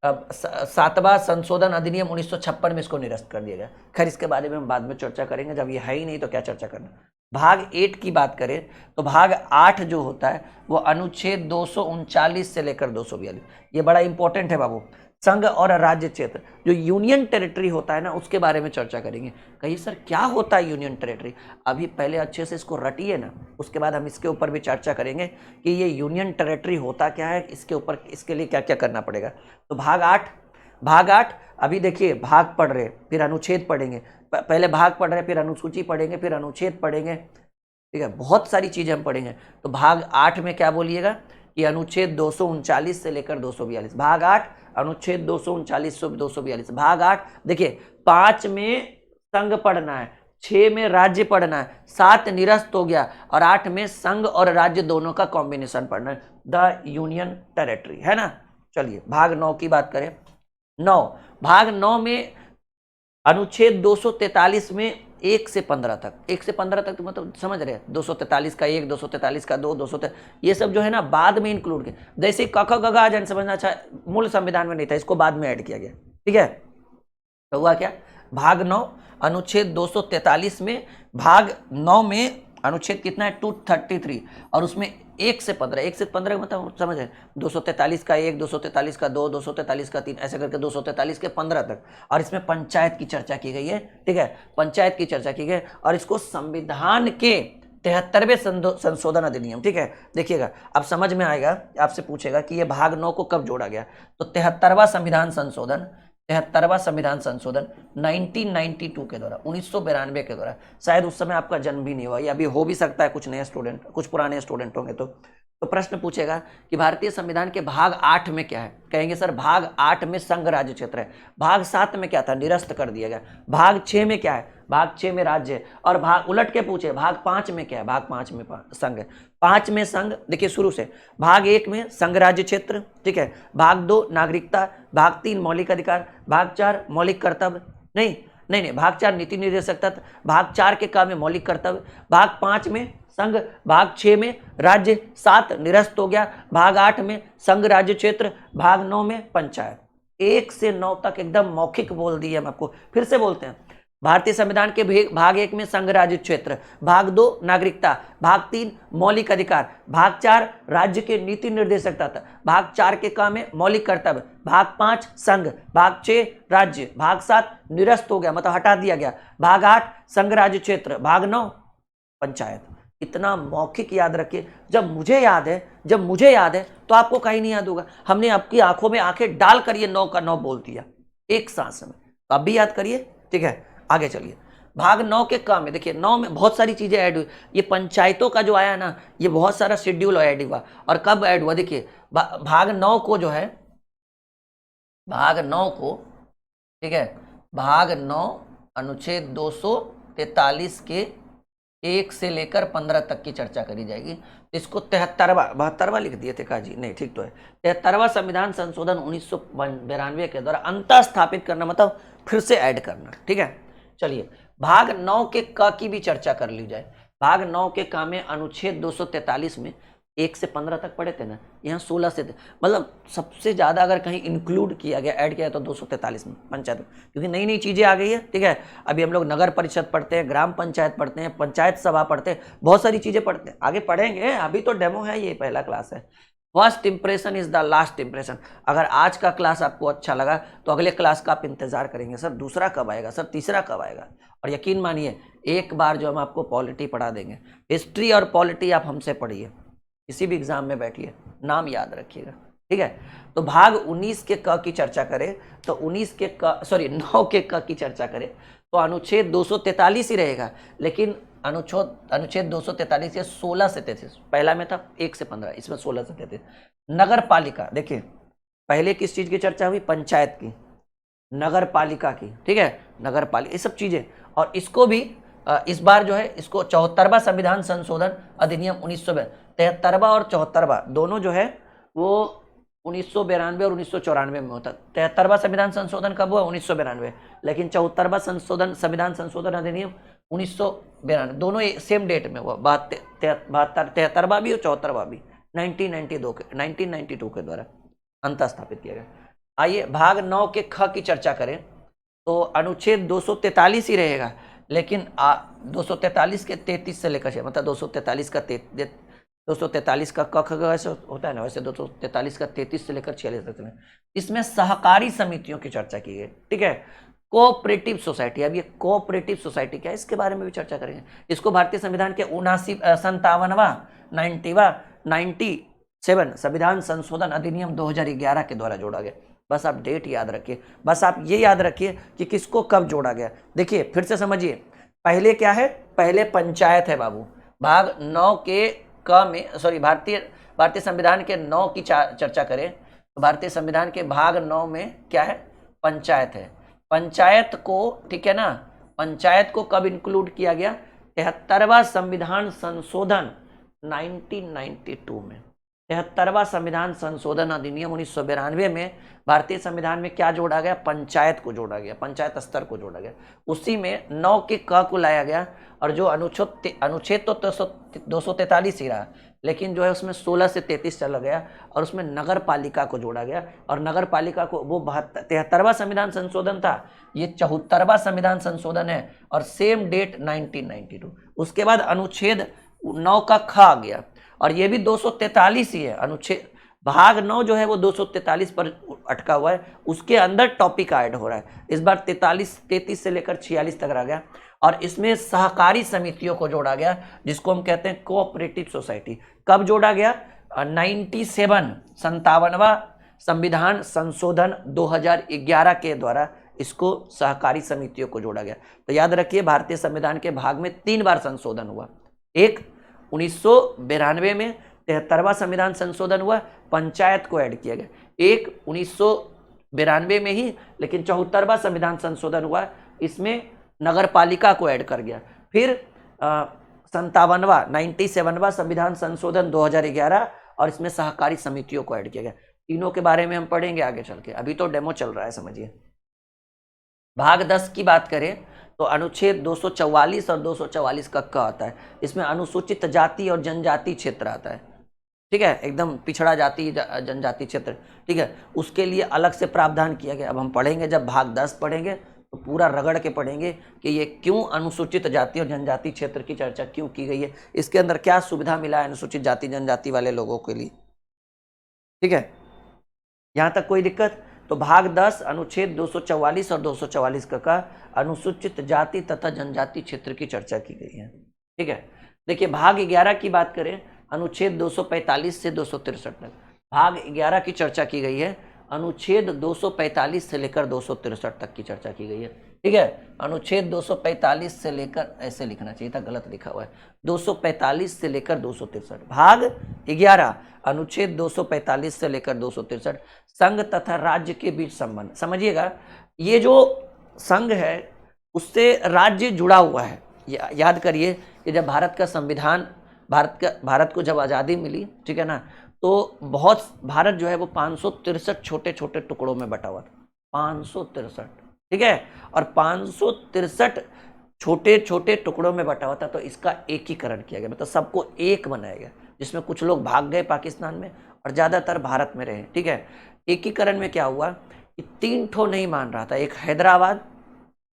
7वां संशोधन अधिनियम 1956 में इसको निरस्त कर दिया गया। खैर इसके बारे में हम बाद में चर्चा करेंगे, जब ये है ही नहीं तो क्या चर्चा करना। भाग 8 की बात करें तो भाग 8 जो होता है वो अनुच्छेद 239 से लेकर 242, ये बड़ा इंपॉर्टेंट है बाबू। संघ और राज्य क्षेत्र, जो यूनियन टेरिटरी होता है ना उसके बारे में चर्चा करेंगे। कहिए सर क्या होता है यूनियन टेरिटरी, अभी पहले अच्छे से इसको रटिए ना, उसके बाद हम इसके ऊपर भी चर्चा करेंगे कि ये यूनियन टेरिटरी होता क्या है, इसके ऊपर इसके लिए क्या क्या करना पड़ेगा। तो भाग 8 अभी देखिए भाग पढ़ रहे फिर अनुच्छेद पढ़ेंगे, पहले भाग पढ़ रहे फिर अनुसूची पढ़ेंगे फिर अनुच्छेद पढ़ेंगे, ठीक है, बहुत सारी चीजें हम पढ़ेंगे। तो भाग 8 में क्या बोलिएगा कि अनुच्छेद 239 से लेकर 242, भाग 8 अनुच्छेद 239 से 242, भाग 8 देखिए 5 में संघ पढ़ना है, 6 में राज्य पढ़ना है, 7 निरस्त हो गया और 8 में संघ और राज्य दोनों का कॉम्बिनेशन पढ़ना है, द यूनियन टेरिटरी, है ना। चलिए भाग 9 की बात करें, भाग 9 में अनुच्छेद 243 में 1 से 15 तक, 1 से 15 तक तो मतलब समझ रहे हैं, 243 का 1, 243 का 2, 200 ये सब जो है ना बाद में इंक्लूड किया, जैसे क ख ग घ आ जाए समझना, अच्छा मूल संविधान में नहीं था, इसको बाद में ऐड किया गया, ठीक है। तो हुआ क्या, भाग 9 अनुच्छेद 243 में, भाग 9 में अनुच्छेद कितना है 233 और उसमें 1 से 15, 1 से 15 का मतलब समझ है 243 का 1, 243 का 2, 243 का 3, ऐसे करके 243 के 15 तक। और इसमें पंचायत की चर्चा की गई है, ठीक है, पंचायत की चर्चा की गई और इसको संविधान के 73वें संशोधन अधिनियम, ठीक है, देखिएगा अब समझ में आएगा, आपसे पूछेगा कि ये भाग 9 को कब जोड़ा गया, तो 73वां संविधान संशोधन, 73वां संविधान संशोधन 1992 के द्वारा, 1992 के द्वारा, शायद उस समय आपका जन्म भी नहीं हुआ, या अभी हो भी सकता है, कुछ नए स्टूडेंट, कुछ पुराने स्टूडेंट होंगे तो प्रश्न पूछेगा कि भारतीय संविधान के भाग 8 में क्या है, कहेंगे सर भाग 8 में संघ राज्य क्षेत्र है, भाग 7 में क्या था, निरस्त कर दिया गया, भाग 6 में क्या है, भाग 6 में राज्य है, और भाग उलट के पूछे भाग 5 में क्या है, भाग 5 में संघ है, 5 में संघ, देखिए शुरू से भाग 1 में संघ राज्य क्षेत्र, ठीक है, भाग 2 नागरिकता, भाग 3 मौलिक अधिकार, भाग 4 मौलिक कर्तव्य, नहीं, भाग 4 नीति निर्देशक तत्व, भाग 4 के काम में मौलिक कर्तव्य, भाग 5 में संघ, भाग 6 में राज्य, 7 निरस्त हो गया, भाग 8 में संघ राज्य क्षेत्र, भाग 9 में पंचायत। 1 से 9 तक एकदम मौखिक बोल दिए हम आपको, फिर से बोलते हैं। भारतीय संविधान के भाग 1 में संघ राज्य क्षेत्र, भाग 2 नागरिकता, भाग 3 मौलिक अधिकार, भाग 4 राज्य के नीति निर्देशक तत्व, भाग 4 के काम में मौलिक कर्तव्य, भाग 5 संघ, भाग 6 राज्य, भाग 7 निरस्त हो गया मतलब हटा दिया गया, भाग 8 संघ राज्य क्षेत्र, भाग 9 पंचायत। इतना मौखिक याद रखिए, जब मुझे याद है तो आपको कहीं नहीं याद होगा, हमने आपकी आंखों में आंखें डालकर ये 9 का 9 बोल दिया एक सांस में, तो अब भी याद करिए, ठीक है। आगे चलिए, भाग 9 के काम में देखिए 9 में बहुत सारी चीजें ऐड हुई, ये पंचायतों का जो आया ना ये बहुत सारा शेड्यूल ऐड हुआ, और कब ऐड हुआ देखिए भाग 9 को जो है, भाग 9 को, ठीक है, भाग 9 अनुच्छेद 243 के 1 से लेकर 15 तक की चर्चा करी जाएगी। इसको 72वां लिख दिए थे काजी, नहीं ठीक तो है। 73वां संविधान संशोधन 1992 के द्वारा अंतः स्थापित करना, मतलब फिर से ऐड करना। ठीक है, चलिए भाग 9 के क की भी चर्चा कर ली जाए। भाग 9 के क में अनुच्छेद 243 में 1 से 15 तक पढ़े थे ना, यहाँ 16 से, मतलब सबसे ज्यादा अगर कहीं इंक्लूड किया गया, ऐड किया तो 243 में पंचायत, क्योंकि नई नई चीजें आ गई है। ठीक है, अभी हम लोग नगर परिषद पढ़ते हैं, ग्राम पंचायत पढ़ते हैं, पंचायत सभा पढ़ते हैं, बहुत सारी चीजें पढ़ते हैं, आगे पढ़ेंगे, अभी तो डेमो है, ये पहला क्लास है। First impression is the last impression. अगर आज का क्लास आपको अच्छा लगा तो अगले क्लास का आप इंतजार करेंगे, सर दूसरा कब आएगा, सर तीसरा कब आएगा। और यकीन मानिए एक बार जो हम आपको पॉलिटी पढ़ा देंगे, हिस्ट्री और पॉलिटी आप हमसे पढ़िए, किसी भी एग्जाम में बैठिए, नाम याद रखिएगा। ठीक है, तो भाग 19 के क की चर्चा करें तो 9 के क की चर्चा करें तो अनुच्छेद 243 ही रहेगा, लेकिन अनुच्छेद 243 या 16 से 33, पहला में था 1 से 15, इसमें 16 से 33। नगर पालिका, देखिए पहले किस चीज की चर्चा हुई, पंचायत की, नगर पालिका की। ठीक है, नगर पालिका, ये सब चीजें, और इसको भी इस बार जो है इसको 74वां संविधान संशोधन अधिनियम 1973 और 74 दोनों जो है वो 1992 और 1994 में होता। 73वां संविधान संशोधन कब हुआ, 1992, लेकिन 74वां संविधान संशोधन अधिनियम 1992, दोनों सेम डेट में हुआ। 73वां भी और 74वां भी 1992 के द्वारा अंतः स्थापित किया गया। आइए भाग 9 के ख की चर्चा करें तो अनुच्छेद 243 ही रहेगा, लेकिन 243 के 33 से लेकर, मतलब 243 का क ख वैसे होता है ना, वैसे 243 का 33 से लेकर 46 तक में इसमें सहकारी समितियों की चर्चा की गई। ठीक है, कोऑपरेटिव सोसाइटी, अब ये कोऑपरेटिव सोसाइटी क्या है इसके बारे में भी चर्चा करेंगे। इसको भारतीय संविधान के 97 संविधान संशोधन अधिनियम 2011 के द्वारा जोड़ा गया। बस आप डेट याद रखिए, बस आप ये याद रखिए कि किसको कब जोड़ा गया। देखिए फिर से समझिए, पहले क्या है, पहले पंचायत है बाबू। भाग 9 के क में, सॉरी भारतीय संविधान के 9 की चर्चा करें तो भारतीय संविधान के भाग 9 में क्या है, पंचायत है। पंचायत को, ठीक है ना, पंचायत को कब इंक्लूड किया गया, 73वां संविधान संशोधन 1992 में। 73वां संविधान संशोधन अधिनियम 1992 में भारतीय संविधान में क्या जोड़ा गया, पंचायत को जोड़ा गया, पंचायत स्तर को जोड़ा गया। उसी में 9 के क को लाया गया, और जो अनुच्छेद तो 243 ही रहा, लेकिन जो है उसमें 16 से 33 चला गया, और उसमें नगर पालिका को जोड़ा गया। और नगर पालिका को, वो 73वां संविधान संशोधन था, ये 74वां संविधान संशोधन है, और सेम डेट 1992। उसके बाद अनुच्छेद 9 का ख आ गया, और ये भी 243 ही है। अनुच्छेद भाग 9 जो है वो 243 पर अटका हुआ है, उसके अंदर टॉपिक ऐड हो रहा है। इस बार 33 से लेकर 46 तक रह गया, और इसमें सहकारी समितियों को जोड़ा गया, जिसको हम कहते हैं कोऑपरेटिव सोसाइटी। कब जोड़ा गया, 57वां संविधान संशोधन 2011 के द्वारा इसको सहकारी समितियों को जोड़ा गया। तो याद रखिए भारतीय संविधान के भाग में 3 बार संशोधन हुआ। एक 1992 में 73वां संविधान संशोधन हुआ, पंचायत को ऐड किया गया। एक 1992 में ही, लेकिन 74वां संविधान संशोधन हुआ, इसमें नगर पालिका को ऐड कर गया। फिर 97वां संविधान संशोधन 2011, और इसमें सहकारी समितियों को ऐड किया गया। तीनों के बारे में हम पढ़ेंगे आगे चल के, अभी तो डेमो चल रहा है, समझिए। भाग 10 की बात करें तो अनुच्छेद 244 और 244 का क आता है। इसमें अनुसूचित जाति और जनजाति क्षेत्र आता है। ठीक है, एकदम पिछड़ा जाति जनजाति क्षेत्र। ठीक है, उसके लिए अलग से प्रावधान किया गया। अब हम पढ़ेंगे, जब भाग 10 पढ़ेंगे तो पूरा रगड़ के पढ़ेंगे कि ये क्यों अनुसूचित जाति और जनजाति क्षेत्र की चर्चा क्यों की गई है, इसके अंदर क्या सुविधा मिला है अनुसूचित जाति जनजाति वाले लोगों के लिए। ठीक है, यहाँ तक कोई दिक्कत। तो भाग 10 अनुच्छेद 244 और 244 का अनुसूचित जाति तथा जनजाति क्षेत्र की चर्चा की गई है। ठीक है, देखिए भाग 11 की बात करें, अनुच्छेद 245 से 263 तक भाग 11 की चर्चा की गई है। अनुच्छेद 245 से लेकर 263 तक की चर्चा की गई है। ठीक है, अनुच्छेद 245 से लेकर, ऐसे लिखना चाहिए था, गलत लिखा हुआ है, 245 से लेकर 263। भाग 11 अनुच्छेद 245 से लेकर 263 संघ तथा राज्य के बीच संबंध। समझिएगा, ये जो संघ है उससे राज्य जुड़ा हुआ है, याद करिए कि जब भारत को जब आज़ादी मिली, ठीक है ना, तो भारत जो है वो 563 छोटे छोटे टुकड़ों में बटा हुआ था, 563, ठीक है, और 563 छोटे छोटे टुकड़ों में बटा हुआ था, तो इसका एकीकरण किया गया, मतलब सबको एक बनाया गया, जिसमें कुछ लोग भाग गए पाकिस्तान में और ज़्यादातर भारत में रहे, ठीक है। एकीकरण में क्या हुआ कि 3 ठो नहीं मान रहा था, एक हैदराबाद,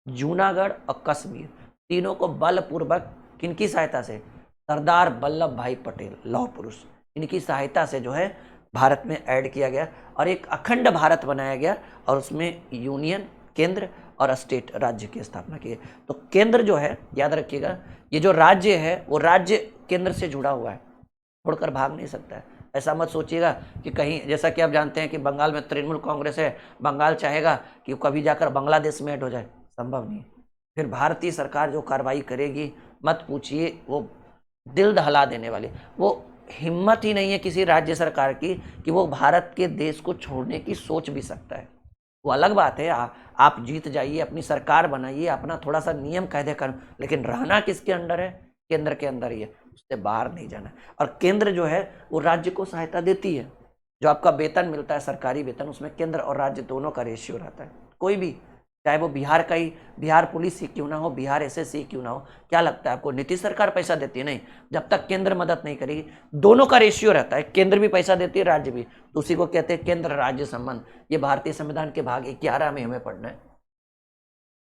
जूनागढ़ और कश्मीर, तीनों को बलपूर्वक किनकी सहायता से, सरदार वल्लभ भाई पटेल, लौह पुरुष, इनकी सहायता से जो है भारत में ऐड किया गया और एक अखंड भारत बनाया गया और उसमें यूनियन, केंद्र और स्टेट, राज्य की स्थापना की। तो केंद्र जो है, याद रखिएगा, ये जो राज्य है वो राज्य केंद्र से जुड़ा हुआ है, छोड़कर भाग नहीं सकता है। ऐसा मत सोचिएगा कि कहीं, जैसा कि आप जानते हैं कि बंगाल में तृणमूल कांग्रेस है, बंगाल चाहेगा कि कभी जाकर बांग्लादेश में ऐड हो जाए, संभव नहीं। फिर भारतीय सरकार जो कार्रवाई करेगी, मत पूछिए, वो दिल दहला देने वाली, वो हिम्मत ही नहीं है किसी राज्य सरकार की कि वो भारत के देश को छोड़ने की सोच भी सकता है। वो अलग बात है, आप जीत जाइए, अपनी सरकार बनाइए, अपना थोड़ा सा नियम कायदे कर, लेकिन रहना किसके अंडर है, केंद्र के अंदर ही है, उससे बाहर नहीं जाना। और केंद्र जो है वो राज्य को सहायता देती है, जो आपका वेतन मिलता है, सरकारी वेतन, उसमें केंद्र और राज्य दोनों का रेशियो रहता है। कोई भी, चाहे वो बिहार का ही, बिहार पुलिस ही क्यों ना हो, बिहार एसएससी क्यों ना हो, क्या लगता है आपको नीतीश सरकार पैसा देती है? नहीं, जब तक केंद्र मदद नहीं करेगी। दोनों का रेशियो रहता है, केंद्र भी पैसा देती है, राज्य भी, तो उसी को कहते हैं केंद्र राज्य संबंध। ये भारतीय संविधान के भाग 11 में हमें पढ़ना है,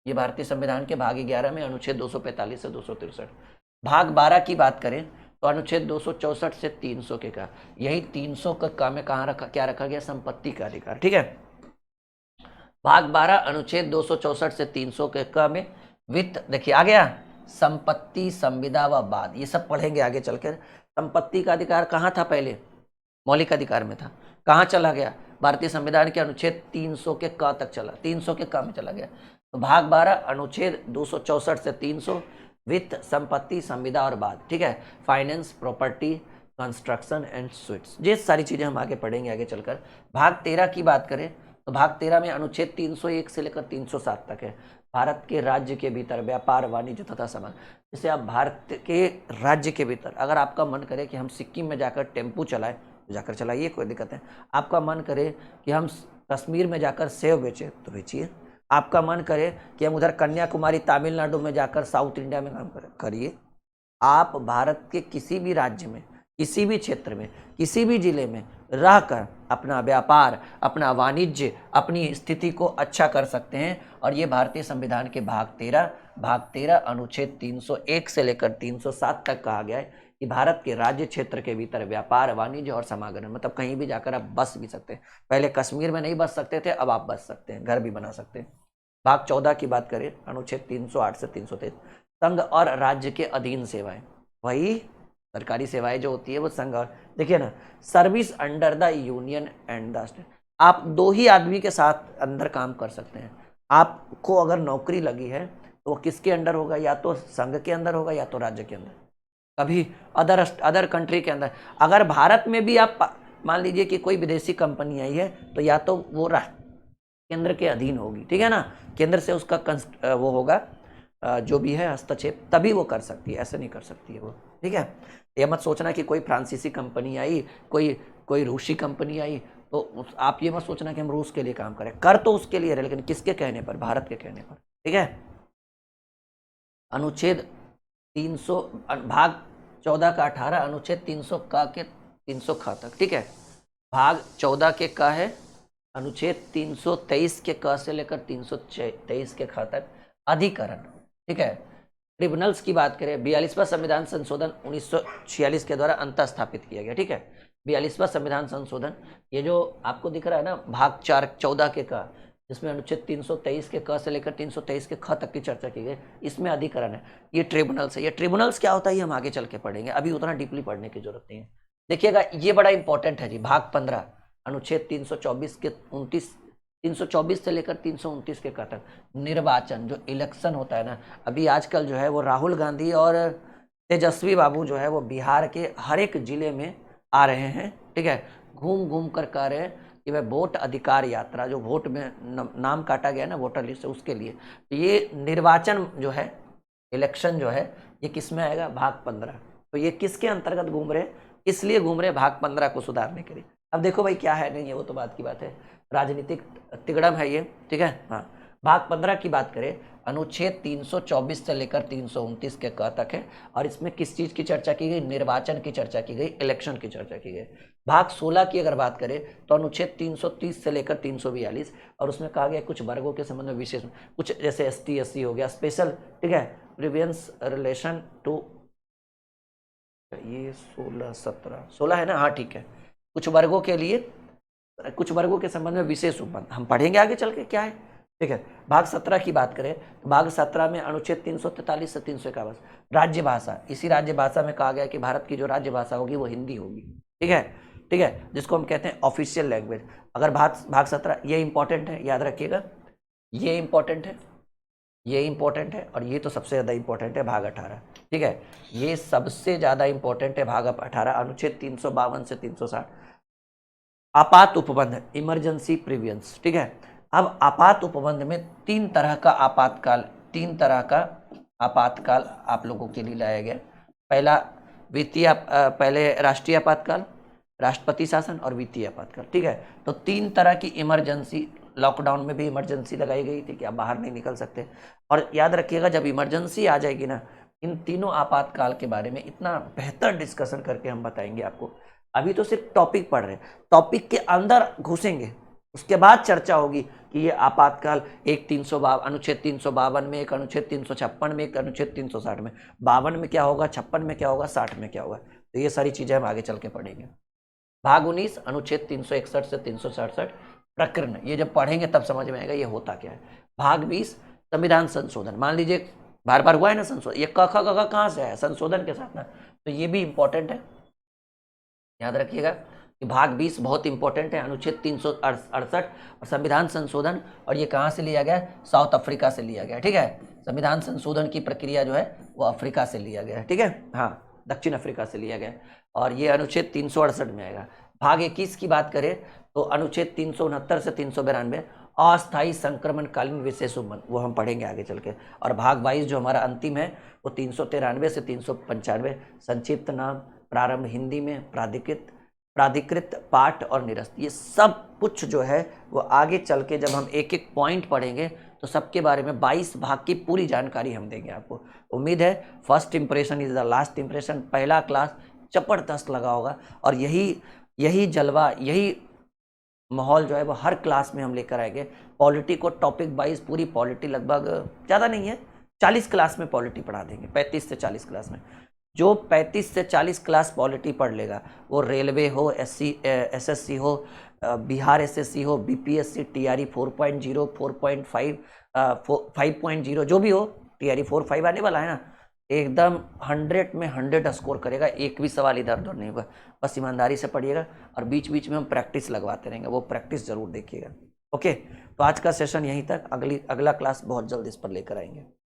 ये भारतीय संविधान के भाग 11 में अनुच्छेद 245 से 263। भाग 12 की बात करें तो अनुच्छेद 264 से 300 के का, यही 300 का काम में कहाँ रखा, क्या रखा गया, संपत्ति का अधिकार, ठीक है। भाग 12 अनुच्छेद 264 से 300 के क में वित्त, देखिए आ गया, संपत्ति, संविदा व वाद, ये सब पढ़ेंगे आगे चलकर। संपत्ति का अधिकार कहाँ था, पहले मौलिक अधिकार में था, कहाँ चला गया, भारतीय संविधान के अनुच्छेद 300 के क तक चला, 300 के क में चला गया। तो भाग 12 अनुच्छेद 264 से 300, वित्त, संपत्ति, संविदा और वाद, ठीक है, finance, property, construction and sweets, ये सारी चीजें हम आगे पढ़ेंगे आगे चलकर। भाग 13 की बात करें तो भाग 13 में अनुच्छेद 301 से लेकर 307 तक है, भारत के राज्य के भीतर व्यापार, वाणिज्य तथा समाज। जैसे आप भारत के राज्य के भीतर, अगर आपका मन करे कि हम सिक्किम में जाकर टेम्पू चलाएं तो जाकर चलाइए, कोई दिक्कत है। आपका मन करे कि हम कश्मीर में जाकर सेव बेचें तो बेचिए। आपका मन करे कि हम उधर कन्याकुमारी, तमिलनाडु में जाकर साउथ इंडिया में काम करिए। आप भारत के किसी भी राज्य में, किसी भी क्षेत्र में, किसी भी जिले में रहकर अपना व्यापार, अपना वाणिज्य, अपनी स्थिति को अच्छा कर सकते हैं। और ये भारतीय संविधान के भाग 13 अनुच्छेद 301 से लेकर 307 तक कहा गया है कि भारत के राज्य क्षेत्र के भीतर व्यापार, वाणिज्य और समागम, मतलब कहीं भी जाकर आप बस भी सकते हैं। पहले कश्मीर में नहीं बस सकते थे, अब आप बस सकते हैं, घर भी बना सकते हैं। भाग 14 की बात करें, अनुच्छेद 308 से 323, संघ और राज्य के अधीन सेवाएं, वही सरकारी सेवाएं जो होती है वो संघ और, देखिए ना, service under the union and the state, आप 2 ही आदमी के साथ अंदर काम कर सकते हैं। आपको अगर नौकरी लगी है तो वो किसके अंडर होगा, या तो संघ के अंदर होगा या तो राज्य के अंदर, कभी अदर कंट्री के अंदर। अगर भारत में भी आप मान लीजिए कि कोई विदेशी कंपनी आई है तो या तो वो केंद्र के अधीन होगी, ठीक है ना, केंद्र से उसका वो होगा, जो भी है हस्तक्षेप, तभी वो कर सकती है, ऐसे नहीं कर सकती है वो, ठीक है। ये मत सोचना कि कोई फ्रांसीसी कंपनी आई, कोई रूसी कंपनी आई, तो आप ये मत सोचना कि हम रूस के लिए काम करें, कर तो उसके लिए रहे, लेकिन किसके कहने पर, भारत के कहने पर, ठीक है। अनुच्छेद 300 भाग 14 का 18 अनुच्छेद 300 का के 300 ख तक, ठीक है। भाग 14 के का है अनुच्छेद 323 के क से लेकर 323 के ख तक, अधिकरण, ठीक है। ट्रिब्यूनल्स की बात करें, 42वां संविधान संशोधन 1946 के द्वारा अंतः स्थापित किया गया, ठीक है। 42वां संविधान संशोधन, ये जो आपको दिख रहा है ना, भाग 14 के का, जिसमें अनुच्छेद 323 के क से लेकर 323 के ख तक की चर्चा की गई, इसमें अधिकरण है, ये ट्रिब्यूनल्स है। ये ट्रिब्यूनल्स क्या होता है ये हम आगे चल के पढ़ेंगे, अभी उतना डीपली पढ़ने की जरूरत नहीं है। देखिएगा ये बड़ा इंपॉर्टेंट है जी, भाग 15 अनुच्छेद 324 के 324 से लेकर 329 के तक, निर्वाचन, जो इलेक्शन होता है ना, अभी आजकल जो है वो राहुल गांधी और तेजस्वी बाबू जो है वो बिहार के हर एक जिले में आ रहे हैं, ठीक है, घूम घूम कर कह रहे हैं कि वह वोट अधिकार यात्रा, जो वोट में नाम काटा गया ना वोटर लिस्ट से, उसके लिए ये निर्वाचन जो है, इलेक्शन जो है ये किस में आएगा, भाग 15। तो ये किसके अंतर्गत घूम रहे हैं, इसलिए घूम रहे भाग 15 को सुधारने के लिए। अब देखो भाई क्या है नहीं है वो तो बात की बात है, राजनीतिक तिगड़म है ये, ठीक है। हाँ, भाग 15 की बात करें, अनुच्छेद 324 से लेकर 329 के क तक है, और इसमें किस चीज की चर्चा की गई, निर्वाचन की चर्चा की गई, इलेक्शन की चर्चा की गई। भाग 16 की अगर बात करें तो अनुच्छेद 330 से लेकर 342, और उसमें कहा गया कुछ वर्गों के संबंध में विशेष, कुछ जैसे ST SC हो गया स्पेशल, ठीक है, प्रिवियंस रिलेशन टू, ये 16 है ना, हाँ ठीक है, कुछ वर्गों के लिए, कुछ वर्गों के संबंध में विशेष उपबंध हम पढ़ेंगे आगे चल के क्या है, ठीक है। भाग 17 की बात करें तो भाग 17 में अनुच्छेद 343 से 351 राज्य भाषा, इसी राज्य भाषा में कहा गया कि भारत की जो राज्य भाषा होगी वो हिंदी होगी, ठीक है, ठीक है, जिसको हम कहते हैं ऑफिशियल लैंग्वेज। अगर भाग 17 ये इंपॉर्टेंट है, याद रखिएगा, ये इंपॉर्टेंट है, ये इंपॉर्टेंट है, और ये तो सबसे ज़्यादा इंपॉर्टेंट है भाग 18, ठीक है, ये सबसे ज़्यादा इंपॉर्टेंट है भाग 18, अनुच्छेद 352 से 360 आपात उपबंध, इमरजेंसी प्रिवियंस, ठीक है। अब आपात उपबंध में तीन तरह का आपातकाल आप लोगों के लिए लाया गया। पहला पहले राष्ट्रीय आपातकाल, राष्ट्रपति शासन और वित्तीय आपातकाल, ठीक है। तो तीन तरह की इमरजेंसी, लॉकडाउन में भी इमरजेंसी लगाई गई थी कि आप बाहर नहीं निकल सकते, और याद रखिएगा जब इमरजेंसी आ जाएगी ना, इन तीनों आपातकाल के बारे में इतना बेहतर डिस्कशन करके हम बताएंगे आपको। अभी तो सिर्फ टॉपिक पढ़ रहे हैं, टॉपिक के अंदर घुसेंगे, उसके बाद चर्चा होगी कि ये आपातकाल एक 352 अनुच्छेद 352 में, एक अनुच्छेद 356 में, एक अनुच्छेद 360 में, 52 में क्या होगा, 56 में क्या होगा, 60 में क्या होगा, तो ये सारी चीजें हम आगे चल के पढ़ेंगे। भाग 19 अनुच्छेद 361 से 367 प्रकरण, ये जब पढ़ेंगे तब समझ में आएगा ये होता क्या है। भाग 20 संविधान संशोधन, मान लीजिए बार बार हुआ है ना संशोधन, ये क ख ग घ कहाँ से आया, संशोधन के साथ ना, तो ये भी इंपॉर्टेंट है, याद रखिएगा कि भाग 20 बहुत इंपॉर्टेंट है, अनुच्छेद 368 और संविधान संशोधन, और ये कहाँ से लिया गया, साउथ अफ्रीका से लिया गया, ठीक है। संविधान संशोधन की प्रक्रिया जो है वो अफ्रीका से लिया गया है, ठीक है, हाँ, दक्षिण अफ्रीका से लिया गया, और ये अनुच्छेद 368 में आएगा। भाग 21 की बात करें तो अनुच्छेद 369 से 392 अस्थायी संक्रमणकालीन विशेष उपबंध, वो हम पढ़ेंगे आगे चल के। और भाग 22 जो हमारा अंतिम है वो 393 से 395 संक्षिप्त नाम, प्रारंभ हिंदी में, प्राधिकृत पाठ और निरस्त, ये सब कुछ जो है वो आगे चल के जब हम एक एक पॉइंट पढ़ेंगे तो सबके बारे में 22 भाग की पूरी जानकारी हम देंगे आपको। उम्मीद है first impression is the last impression, पहला क्लास जबरदस्त लगा होगा, और यही जलवा, यही माहौल जो है वो हर क्लास में हम लेकर आएंगे। पॉलिटी को टॉपिक वाइज पूरी पॉलिटी, लगभग ज़्यादा नहीं है, 40 क्लास में पॉलिटी पढ़ा देंगे, 35 से 40 क्लास में। जो 35 से 40 क्लास पॉलिटी पढ़ लेगा, वो रेलवे हो, SSC हो, बिहार SSC हो, BPSC, TRE 4.0, 4.5, 5.0 जो भी हो, TRE 4.5 आने वाला है ना, एकदम 100 में 100 स्कोर करेगा, एक भी सवाल इधर उधर नहीं होगा। बस ईमानदारी से पढ़िएगा, और बीच बीच में हम प्रैक्टिस लगवाते रहेंगे, वो प्रैक्टिस जरूर देखिएगा। ओके, तो आज का सेशन यहीं तक, अगला क्लास बहुत जल्द इस पर लेकर आएंगे।